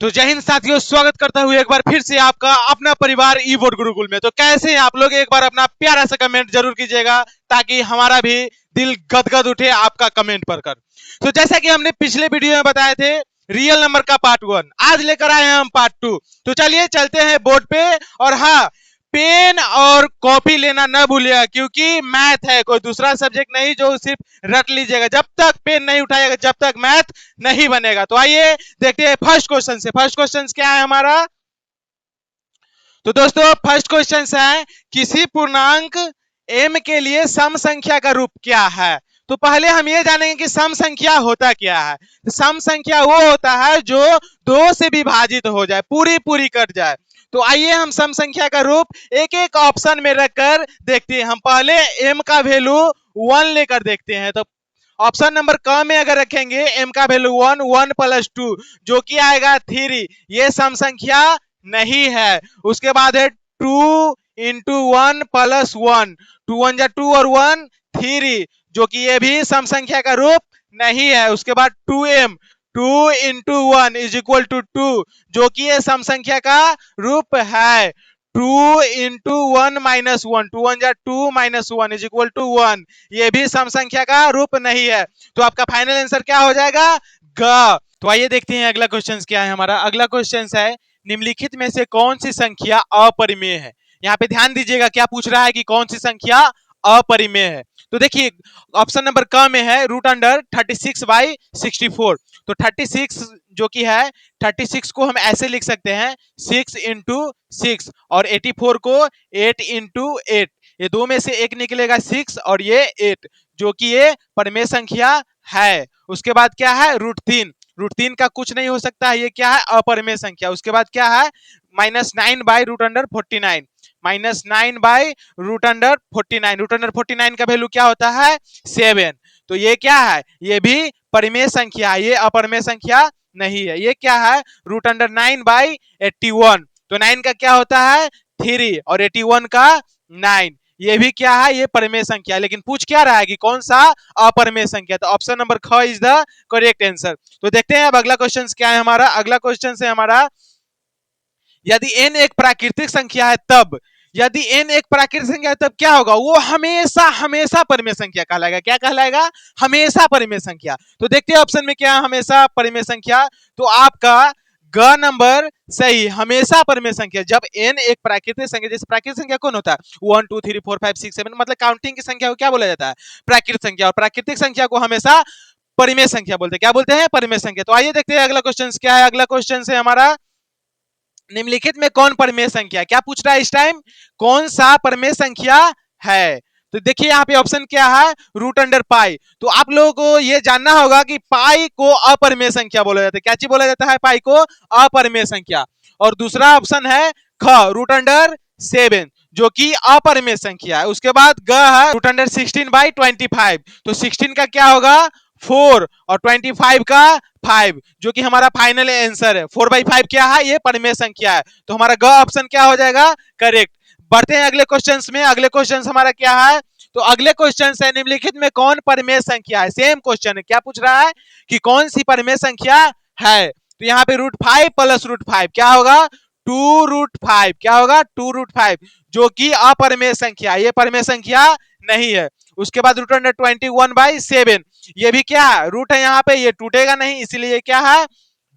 तो जय हिंद साथियों, स्वागत करता हूँ एक बार फिर से आपका अपना परिवार ई बोर्ड गुरुकुल में। तो कैसे हैं आप लोग? एक बार अपना प्यारा सा कमेंट जरूर कीजिएगा ताकि हमारा भी दिल गदगद उठे आपका कमेंट पढ़कर। तो जैसा कि हमने पिछले वीडियो में बताए थे, रियल नंबर का पार्ट 1 आज लेकर आए हैं हम पार्ट 2। तो चलिए चलते हैं बोर्ड पे। और हाँ, पेन और कॉपी लेना न भूलिएगा क्योंकि मैथ है, कोई दूसरा सब्जेक्ट नहीं जो सिर्फ रट लीजिएगा। जब तक पेन नहीं उठाएगा जब तक मैथ नहीं बनेगा। तो आइए देखते हैं फर्स्ट क्वेश्चन से। फर्स्ट क्वेश्चन क्या है हमारा? तो दोस्तों फर्स्ट क्वेश्चन है, किसी पूर्णांक m के लिए सम संख्या का रूप क्या है? तो पहले हम ये जानेंगे कि सम संख्या होता क्या है। तो सम संख्या वो होता है जो दो से विभाजित हो जाए, पूरी पूरी कट जाए। तो आइए हम सम संख्या का रूप एक एक ऑप्शन में रखकर देखते हैं। हम पहले m का वैल्यू 1 लेकर देखते हैं। तो ऑप्शन नंबर क में अगर रखेंगे m का वैल्यू 1, 1 प्लस 2 जो कि आएगा 3, ये सम संख्या नहीं है। उसके बाद है 2 इंटू 1 प्लस 1, 2 1 जा 2 और 1 3 जो कि ये भी सम संख्या का रूप नहीं है। उसके बाद 2m, 2 into 1 is equal to 2 जो कि ये सम संख्या का रूप है। 2 इंटू 1 माइनस 1, 2 1 जा 2 माइनस 1 इज इक्वल टू 1, ये भी सम संख्या का रूप नहीं है। तो आपका फाइनल आंसर क्या हो जाएगा? ग। तो आइए देखते हैं अगला क्वेश्चन क्या है हमारा। अगला क्वेश्चन है, निम्नलिखित में से कौन सी संख्या अपरिमेय है? यहाँ पे ध्यान दीजिएगा, क्या पूछ रहा है कि कौन सी संख्या अपरिमेय है। तो देखिए ऑप्शन नंबर क में है रूट अंडर 36/64। तो 36 जो कि है 36 को हम ऐसे लिख सकते हैं 6 इंटू 6 और 84 को 8 इंटू 8। ये दो में से एक निकलेगा 6 और ये 8 जो कि ये परिमेय संख्या है। उसके बाद क्या है? रूट 3। रूट 3 का कुछ नहीं हो सकता है, ये क्या है? अपरिमेय संख्या। उसके बाद क्या है? -9/√49, -9/√49। √49 का वैल्यू क्या होता है? 7। तो ये क्या है? ये भी परिमेय संख्या, ये अपरिमेय संख्या नहीं है। ये क्या है? √9/81। तो 9 का क्या होता है? 3 और 81 का 9। ये भी क्या है? ये परिमेय संख्या। लेकिन पूछ क्या रहा है कि कौन सा अपरिमेय संख्या? तो ऑप्शन नंबर ख इज द करेक्ट आंसर। तो देखते हैं अब अगला क्वेश्चन क्या है हमारा। अगला क्वेश्चन है हमारा, यदि n एक प्राकृतिक संख्या है तब, यदि n एक प्राकृतिक संख्या है तब क्या होगा? वो हमेशा हमेशा परिमेय संख्या कहलाएगा। क्या कहलाएगा? हमेशा परिमेय संख्या। तो देखते हैं ऑप्शन में क्या है हमेशा परिमेय संख्या। तो आपका ग नंबर सही, हमेशा परिमेय संख्या। जब n एक प्राकृतिक संख्या, जैसे प्राकृतिक संख्या कौन होता है? 1 2 3 4 5 6 7, मतलब काउंटिंग की संख्या को क्या बोला जाता है? प्राकृतिक संख्या। और प्राकृतिक संख्या को हमेशा परिमेय संख्या बोलते हैं। क्या बोलते हैं? परिमेय संख्या। तो आइए देखते हैं अगला क्वेश्चन क्या है। अगला क्वेश्चन है हमारा, निम्नलिखित में कौन परिमेय संख्या? क्या पूछ रहा है इस टाइम? कौन सा परिमेय संख्या है? तो देखिए यहाँ पे ऑप्शन क्या है? रूट अंडर पाई। तो आप लोगों को ये जानना होगा कि पाई को अपरिमेय संख्या बोला जाता है। क्या चीज बोला जाता है? पाई को अपरिमेय संख्या। और दूसरा ऑप्शन है ख, रूट अंडर 7 जो कि अपरिमेय संख्या है। उसके बाद ग है रूट अंडर 16/25। तो 16 का क्या होगा? 4 और 25 का 5 जो कि हमारा फाइनल आंसर है। 4/5 क्या है? ये परिमेय संख्या है। तो हमारा ग ऑप्शन क्या हो जाएगा? करेक्ट। बढ़ते हैं अगले क्वेश्चन में। अगले क्वेश्चन हमारा क्या है? तो अगले क्वेश्चन है, निम्नलिखित में कौन परिमेय संख्या है? सेम क्वेश्चन है। क्या पूछ रहा है कि कौन सी परिमेय संख्या है? तो यहाँ पे √5 प्लस √5 क्या होगा? 2√5। क्या होगा? 2√5 जो कि अपरिमेय संख्या, ये परिमेय संख्या नहीं है। उसके बाद रूट अंडर 21/7, ये भी क्या है? रूट है यहाँ पे, ये टूटेगा नहीं, इसीलिए क्या है?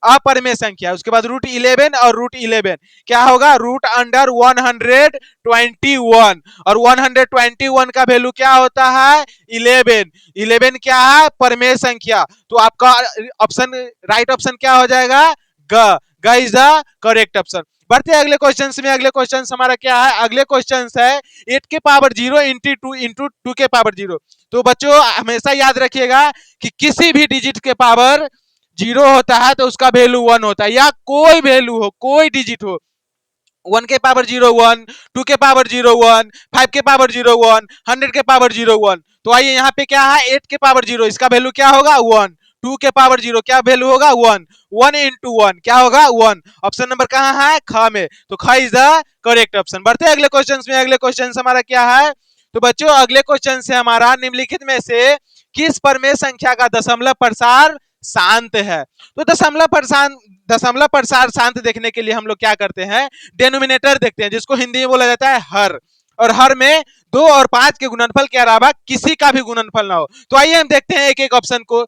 अपरिमेय संख्या। उसके बाद √11 और √11 क्या होगा? रूट अंडर 121 और 121 का वैल्यू क्या होता है? 11। 11 क्या है? परिमेय संख्या। तो आपका ऑप्शन, राइट ऑप्शन क्या हो जाएगा? ग। ग इज द करेक्ट ऑप्शन। बढ़ते हैं अगले क्वेश्चन में। अगले क्वेश्चन हमारा क्या है? अगले क्वेश्चन है 8 के पावर 0 इंटू 2 के पावर 0। तो बच्चों हमेशा याद रखिएगा कि किसी भी डिजिट के पावर 0 होता है तो उसका वैल्यू 1 होता है, या कोई वैल्यू हो, कोई डिजिट हो। 1 के पावर 0 1, 2 के पावर 0 1, 5 के पावर 0 1, 100 के पावर 0 1। तो आइए यहाँ पे क्या है? 8 के पावर 0, इसका वैल्यू क्या होगा? 1। 2 के पावर 0 क्या वैल्यू होगा? 1। 1 इंटू 1 क्या होगा? 1। ऑप्शन नंबर कहाँ है? ख में। तो ख इज द करेक्ट ऑप्शन। बढ़ते हैं अगले क्वेश्चन में। अगले क्वेश्चन हमारा क्या है? तो बच्चों अगले क्वेश्चन से हमारा, निम्नलिखित में से किस परिमेय संख्या का दशमलव प्रसार शांत है? तो दशमलव प्रसार शांत देखने के लिए हम लोग क्या करते हैं, डेनोमिनेटर देखते हैं, जिसको हिंदी में बोला जाता है हर। और हर में 2 और 5 के गुणनफल के अलावा किसी का भी गुणनफल ना हो। तो आइए हम देखते हैं एक एक ऑप्शन को।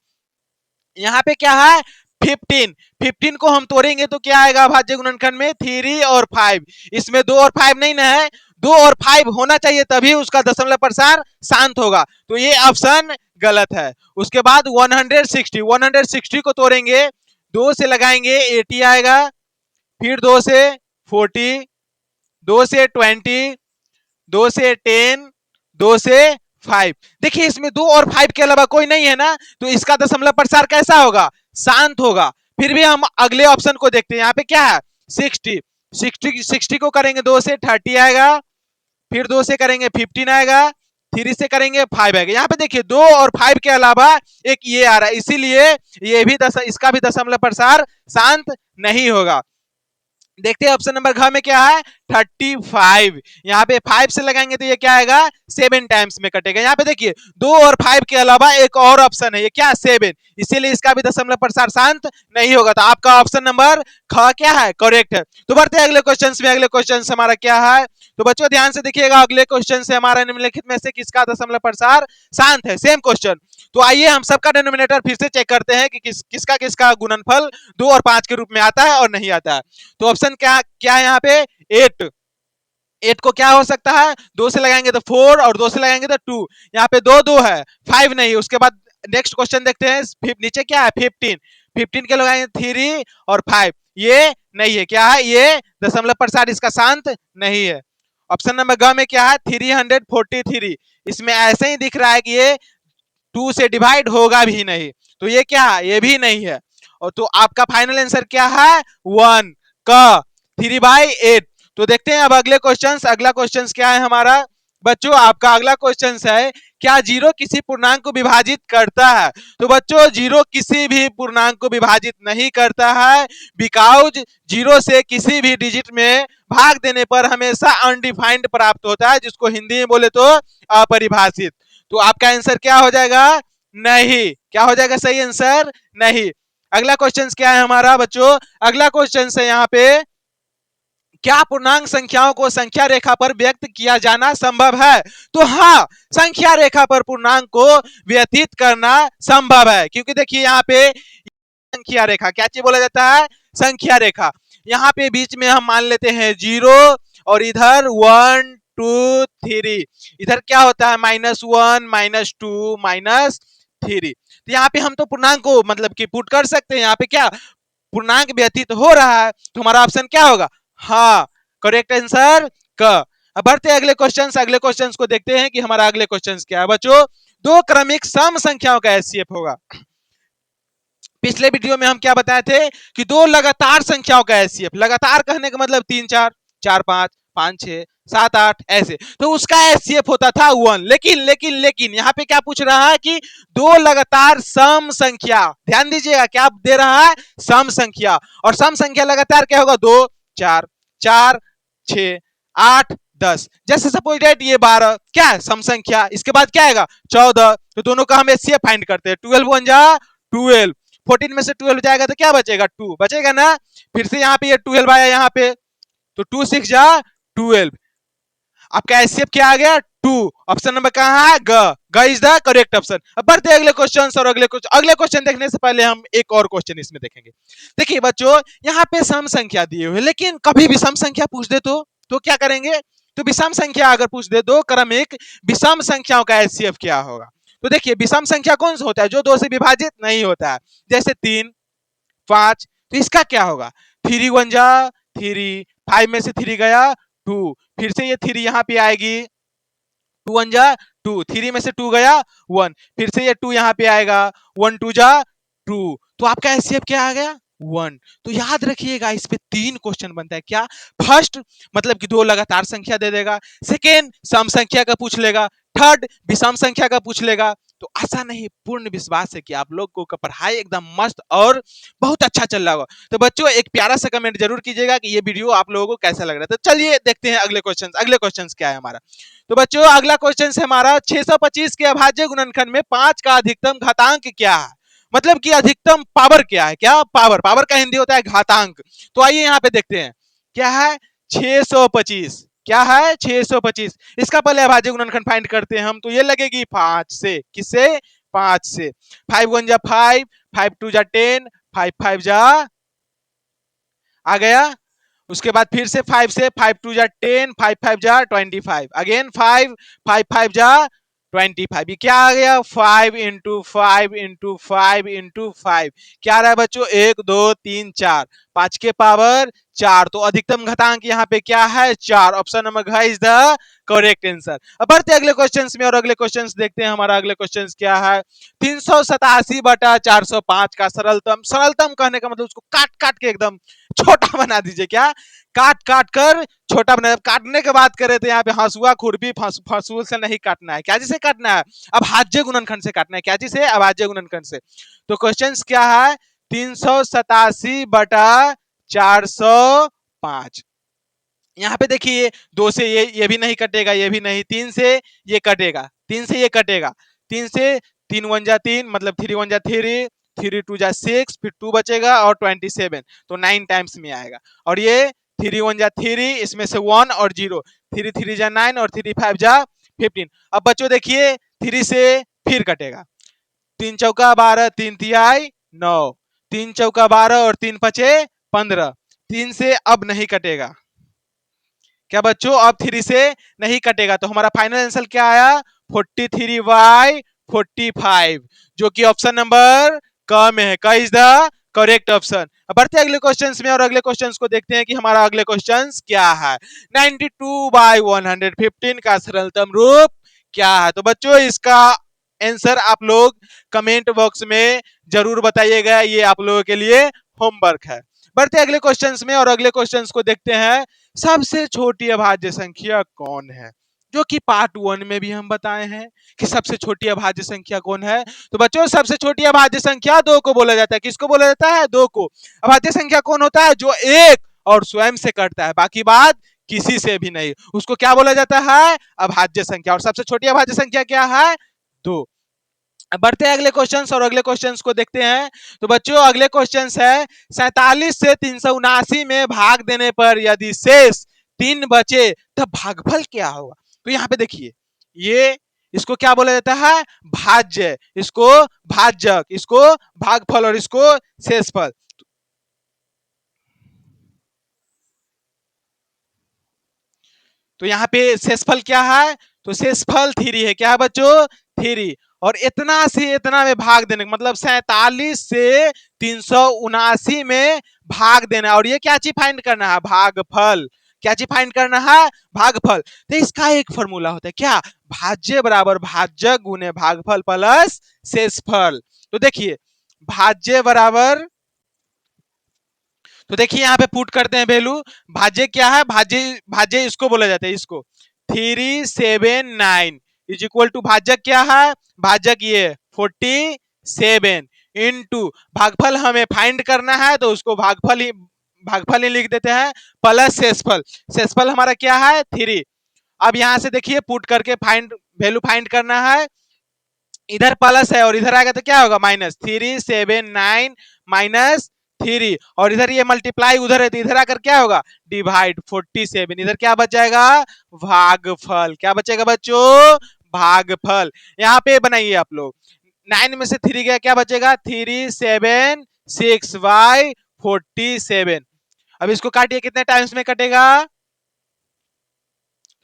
यहाँ पे क्या है 15, 15 को हम तोड़ेंगे तो क्या आएगा भाज्य गुणनखंड में 3 और 5। इसमें 2 और 5 नहीं ना है, 2 और 5 होना चाहिए तभी उसका दशमलव प्रसार शांत होगा, तो ये ऑप्शन गलत है। उसके बाद 160, 160 को तोड़ेंगे, 2 से लगाएंगे 80 आएगा, फिर 2 से 40, 2 से 20, 2 से 10, 2 से 5। देखिए इसमें 2 और 5 के अलावा कोई नहीं है ना, तो इसका दशमलव प्रसार कैसा होगा, शांत होगा। फिर भी हम अगले ऑप्शन को देखते हैं, यहाँ पे क्या है 60, 60 को करेंगे 2 से 30 आएगा, फिर 2 से करेंगे 15 आएगा, 3 से करेंगे 5 आएगा। यहाँ पे देखिए 2 और 5 के अलावा एक ये आ रहा है, इसीलिए ये भी इसका भी दशमलव प्रसार शांत नहीं होगा। देखते हैं ऑप्शन नंबर घ में क्या है 35। यहाँ पे 5 से लगाएंगे तो ये क्या आएगा 7 टाइम्स में कटेगा। यहाँ पे देखिए 2 और 5 के अलावा एक और ऑप्शन है, ये क्या 7, इसीलिए इसका भी दशमलव प्रसार शांत नहीं होगा। तो आपका ऑप्शन नंबर ख क्या है करेक्ट है। तो बढ़ते हैं अगले क्वेश्चन में। अगले क्वेश्चन हमारा क्या है, तो बच्चों ध्यान से देखिएगा, अगले क्वेश्चन से हमारा निम्नलिखित में से किसका दशमलव प्रसार शांत है, सेम क्वेश्चन। तो आइए हम सबका डिनोमिनेटर फिर से चेक करते हैं कि किसका किसका गुणनफल 2 और 5 के रूप में आता है और नहीं आता है। तो ऑप्शन क्या क्या है यहाँ पे 8, 8 को क्या हो सकता है 2 से लगाएंगे तो 4 और 2 से लगाएंगे तो 2, यहाँ पे 2 2 है 5 नहीं। उसके बाद नेक्स्ट क्वेश्चन देखते हैं, नीचे क्या है 15, 15 के लगाएंगे 3 और 5, ये नहीं है, क्या है ये दशमलव प्रसार इसका शांत नहीं है। ऑप्शन नंबर ग में क्या है 343, इसमें ऐसे ही दिख रहा है कि ये 2 से डिवाइड होगा भी नहीं, तो ये क्या है ये भी नहीं है। और तो आपका फाइनल आंसर क्या है 1 का 3/8। तो देखते हैं अब अगले क्वेश्चंस। अगला क्वेश्चंस क्या है हमारा बच्चों, आपका अगला क्वेश्चंस है क्या जीरो किसी पूर्णांक को विभाजित करता है। तो बच्चों जीरो किसी भी पूर्णांक को विभाजित नहीं करता है, बिकॉज जीरो से किसी भी डिजिट में भाग देने पर हमेशा अनडिफाइंड प्राप्त होता है, जिसको हिंदी में बोले तो अपरिभाषित। तो आपका आंसर क्या हो जाएगा नहीं, क्या हो जाएगा सही आंसर नहीं। अगला क्वेश्चन क्या है हमारा बच्चों, अगला क्वेश्चन है यहाँ पे क्या पूर्णांक संख्याओं को संख्या रेखा पर व्यक्त किया जाना संभव है। तो हाँ, संख्या रेखा पर पूर्णांक को व्यतीत करना संभव है, क्योंकि देखिए यहाँ पे संख्या रेखा क्या चीज बोला जाता है संख्या रेखा। यहाँ पे बीच में हम मान लेते हैं 0 और इधर 1 2 3, इधर क्या होता है -1 -2 -3। तो यहाँ पे हम तो पूर्णांक को मतलब कि पुट कर सकते हैं, यहाँ पे क्या पूर्णांक व्यतीत हो रहा है, तो हमारा ऑप्शन क्या होगा हाँ करेक्ट आंसर क। अब बढ़ते हैं अगले क्वेश्चंस। अगले क्वेश्चंस को देखते हैं कि हमारा अगले क्वेश्चंस क्या है बच्चों, दो क्रमिक सम संख्याओं का एचसीएफ होगा। पिछले वीडियो में हम क्या बताए थे कि दो लगातार संख्याओं का एचसीएफ, लगातार कहने का मतलब 3 4 4 5 5 6 7 8 ऐसे, तो उसका एचसीएफ होता था 1। लेकिन यहाँ पे क्या पूछ रहा है कि दो लगातार सम संख्या, ध्यान दीजिएगा क्या दे रहा है सम संख्या, और सम संख्या लगातार क्या होगा 2 4 4 6 8 10। जैसे सपोज डेट ये 12 क्या है सम संख्या, इसके बाद क्या आएगा 14, तो दोनों का हम एचसीएफ फाइंड करते हैं। 12 1 जा 12, 14 में से 12 जाएगा तो क्या बचेगा 2 बचेगा ना। फिर से यहाँ पे ये 12 आया यहाँ पे, तो 2 6 जा 12, आपका एचसीएफ क्या आ गया 2। ऑप्शन नंबर कहाँ है ग इज द करेक्ट ऑप्शन। अब बढ़ते अगले क्वेश्चन, और अगले क्वेश्चन देखने से पहले हम एक और क्वेश्चन इसमें देखेंगे। देखिए बच्चों यहाँ पे सम संख्या दिए हुए, लेकिन कभी भी सम संख्या पूछ दे तो क्या करेंगे, तो विषम संख्या अगर पूछ दे दो क्रमिक विषम संख्याओं का एचसीएफ क्या होगा। तो देखिए विषम संख्या कौन सा होता है जो 2 से विभाजित नहीं होता है, जैसे 3 5, तो इसका क्या होगा 3 1 जा 3, 5 में से 3 गया 2, फिर से ये 3 यहाँ पे आएगी 2 1 जा 2, 3 में से 2 गया 1, फिर से ये 2 यहाँ पे आएगा 1 2 जा 2, तो आपका एचसीएफ क्या आ गया 1। तो याद रखिएगा इस पे 3 क्वेश्चन बनता है, क्या फर्स्ट मतलब कि दो लगातार संख्या दे देगा, सेकेंड सम संख्या का पूछ लेगा, थर्ड विषम संख्या का पूछ लेगा। तो आशा नहीं पूर्ण विश्वास है कि आप लोगों का पढ़ाई एकदम मस्त और बहुत अच्छा चल रहा होगा। तो बच्चों एक प्यारा सा कमेंट जरूर कीजिएगा कि ये वीडियो आप लोगों को कैसा लग रहा है। तो चलिए देखते हैं अगले क्वेश्चन। अगले क्वेश्चन क्या है हमारा, तो बच्चों अगला क्वेश्चन है हमारा 625 के अभाज्य गुणनखंड में 5 का अधिकतम घातांक क्या है। मतलब कि अधिकतम पावर क्या है, क्या पावर, पावर का हिंदी होता है घातांक। तो आइए यहाँ पे देखते हैं क्या है 625, क्या है 625। इसका पहले अभाज्य गुणनखंड फाइंड करते हैं हम, तो ये लगेगी 5 से, किससे, 5 से। 5 1 जा 5, 5 2 जा 10, 5 5 जा आ गया। उसके बाद फिर से 5 से, 5 2 जा 10, 5 5 जा 25, अगेन 5 5 5 जा 25। ये क्या आ गया 5 इंटू 5 इंटू 5 इंटू 5, क्या आ रहा है बच्चों 1 2 3 4, 5 के पावर 4। तो अधिकतम घातांक यहाँ पे क्या है 4। ऑप्शन नंबर घ इज द करेक्ट आंसर। अब बढ़ते अगले क्वेश्चंस में और अगले क्वेश्चंस देखते हैं। हमारा अगले क्वेश्चंस क्या है 387 बटा 405 का सरलतम, सरलतम कहने का मतलब उसको काट काट के एकदम छोटा बना दीजिए, क्या काट काट कर छोटा बना। काटने की बात करें तो यहाँ पे हंसुआ खुरपी फंसूल से नहीं काटना है, क्या जिसे काटना है अभाज्य गुणनखंड से काटना है, क्या जिसे अभाज्य गुणनखंड से। तो क्वेश्चंस क्या है 387 बटा 405। यहाँ पे देखिए 2 से ये भी नहीं कटेगा, ये भी नहीं, 3 से ये कटेगा, 3 से ये कटेगा, 3 से 3 1 जा 3 मतलब 3 1 जा 3, 3 2 जा 6, फिर 2 बचेगा और 27, तो 9 टाइम्स में आएगा। और ये 3 1 जा 3, इसमें से 1 और 0, 3 3 जा 9 और 3 5 जा 15। अब बच्चों देखिए 3 से फिर कटेगा, 3 चौका 12, 3 तिहाई 9, 3 चौका 12 और 3 पचे 15, 3 से अब नहीं कटेगा, क्या बच्चों अब 3 से नहीं कटेगा। तो हमारा फाइनल आंसर क्या आया 43/45, जो कि ऑप्शन नंबर क में है। क इज द करेक्ट ऑप्शन। अब बढ़ते अगले क्वेश्चंस में और अगले क्वेश्चंस को देखते हैं कि हमारा अगले क्वेश्चंस क्या है। 92/115 का सरलतम रूप क्या है। तो बच्चों इसका आंसर आप लोग कमेंट बॉक्स में जरूर बताइएगा, ये आप लोगों के लिए होमवर्क है। बढ़ते अगले क्वेश्चंस में और अगले क्वेश्चंस को देखते हैं। सबसे छोटी अभाज्य संख्या कौन है, जो कि पार्ट 1 में भी हम बताए हैं कि सबसे छोटी अभाज्य संख्या कौन है। तो बच्चों सबसे छोटी अभाज्य संख्या 2 को बोला जाता है। किसको बोला जाता है 2 को। अभाज्य संख्या कौन होता है जो एक और स्वयं से कटता है, बाकी बात किसी से भी नहीं, उसको क्या बोला जाता है अभाज्य संख्या। और सबसे छोटी अभाज्य संख्या क्या है 2। बढ़ते हैं अगले क्वेश्चंस और अगले क्वेश्चंस को देखते हैं। तो बच्चों अगले क्वेश्चंस है 47 से 379 में भाग देने पर यदि शेष 3 बचे तब भागफल क्या होगा। तो यहाँ पे देखिए ये इसको क्या बोला जाता है भाज्य, इसको भाजक, इसको भागफल और इसको शेषफल। तो यहाँ पे शेषफल क्या है तो शेषफल 3 है, क्या है बच्चों 3। और इतना से इतना में भाग देने मतलब 47 से 379 में भाग देना, और ये क्या चीज फाइंड करना है भागफल, क्या चीज फाइंड करना है भागफल। तो इसका एक फॉर्मूला होता है क्या भाज्य बराबर भाजक गुने भागफल प्लस शेषफल। तो देखिए भाज्य बराबर, तो देखिए यहाँ पे पुट करते हैं वैल्यू। भाज्य क्या है भाज्य, भाज्य इसको बोला जाता है, इसको 379 इज इक्वल टू भाजक क्या है भाजक ये 47 इनटू भागफल हमें फाइंड करना है तो उसको भागफल ही लिख देते हैं प्लस शेषफल। शेषफल हमारा क्या है 3। अब यहां से देखिए पुट करके फाइंड वैल्यू फाइंड करना है, इधर प्लस है और इधर आएगा तो क्या होगा माइनस 379 माइनस 3, और इधर ये मल्टीप्लाई उधर है तो इधर आकर क्या होगा डिवाइड 47, इधर क्या बच जाएगा भागफल। क्या बचेगा बच्चों भागफल। यहाँ पे बनाइए आप लोग 9 में से 3 गया क्या बचेगा 376/47। अब इसको काटिए कितने टाइम्स में कटेगा,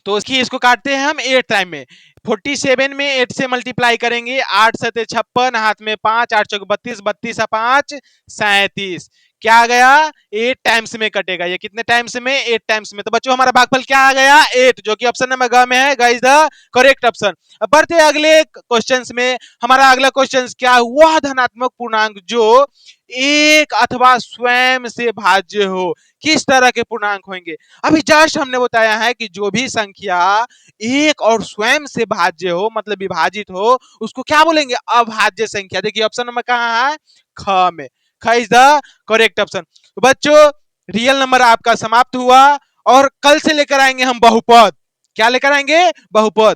तो इसको काटते हैं हम 8 टाइम में। 47 में 8 से मल्टीप्लाई करेंगे 8 सते 56, हाथ में 5, 8 चौक 32, 32 5 37, क्या आ गया 8 टाइम्स में कटेगा। ये कितने टाइम्स में 8 टाइम्स में। तो बच्चों हमारा भागफल क्या आ गया 8, जो कि ऑप्शन नंबर ग में है। ग इज द करेक्ट ऑप्शन। अब बढ़ते अगले क्वेश्चंस में। हमारा अगला क्वेश्चन क्या वह धनात्मक पूर्णांक जो एक अथवा स्वयं से भाज्य हो किस तरह के पूर्णांक होंगे। अभी जस्ट हमने बताया है कि जो भी संख्या एक और स्वयं से भाज्य हो मतलब विभाजित हो उसको क्या बोलेंगे अभाज्य संख्या। देखिए ऑप्शन नंबर कहाँ है ख में। ख इज द करेक्ट ऑप्शन। तो बच्चों रियल नंबर आपका समाप्त हुआ और कल से लेकर आएंगे हम बहुपद। क्या लेकर आएंगे बहुपद।